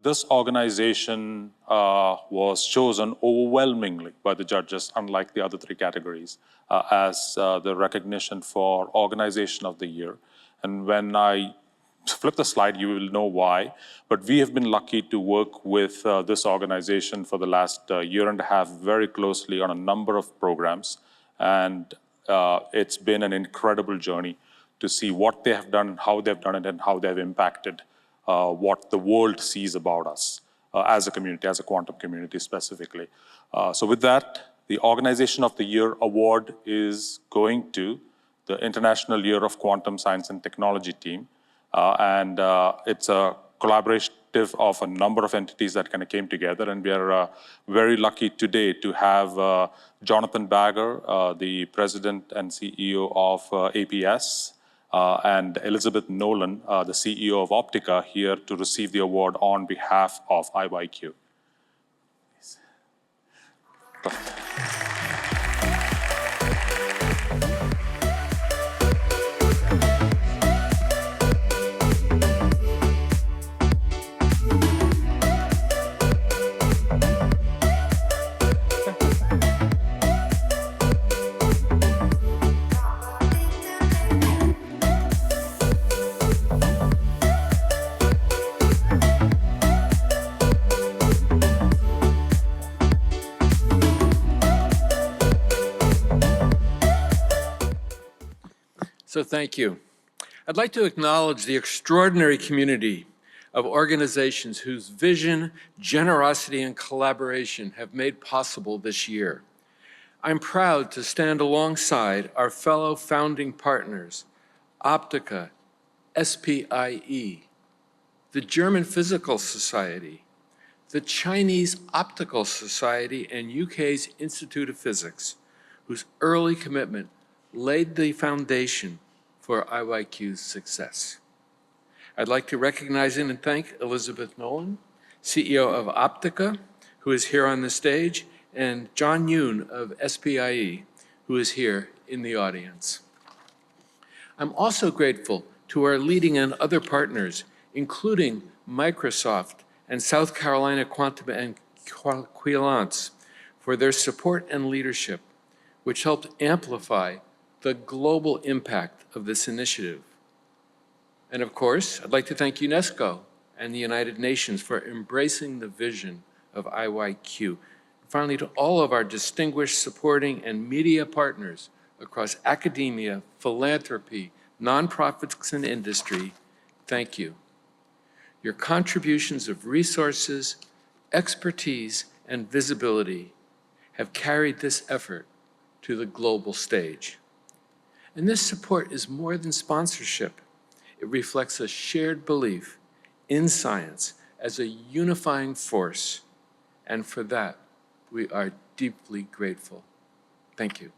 this organization was chosen overwhelmingly by the judges, unlike the other three categories, as the recognition for Organization of the Year. And when I flip the slide, you will know why. But we have been lucky to work with this organization for the last year and a half very closely on a number of programs. And it's been an incredible journey to see what they have done, how they've done it, and how they've impacted what the world sees about us as a community, as a quantum community specifically. So with that, the Organization of the Year award is going to the International Year of Quantum Science and Technology team. And it's a collaborative of a number of entities that kind of came together. And we are very lucky today to have Jonathan Bagger, the president and CEO of APS, and Elizabeth Nolan, the CEO of Optica, here to receive the award on behalf of IYQ. So thank you. I'd like to acknowledge the extraordinary community of organizations whose vision, generosity, and collaboration have made possible this year. I'm proud to stand alongside our fellow founding partners, Optica, SPIE, the German Physical Society, the Chinese Optical Society, and UK's Institute of Physics, whose early commitment laid the foundation for IYQ's success. I'd like to recognize and thank Elizabeth Nolan, CEO of Optica, who is here on the stage, and John Yoon of SPIE, who is here in the audience. I'm also grateful to our leading and other partners, including Microsoft and South Carolina Quantum and Quilance, for their support and leadership, which helped amplify the global impact of this initiative. And of course, I'd like to thank UNESCO and the United Nations for embracing the vision of IYQ. Finally, to all of our distinguished supporting and media partners across academia, philanthropy, nonprofits, and industry, thank you. Your contributions of resources, expertise, and visibility have carried this effort to the global stage. And this support is more than sponsorship. It reflects a shared belief in science as a unifying force, and for that, we are deeply grateful. Thank you.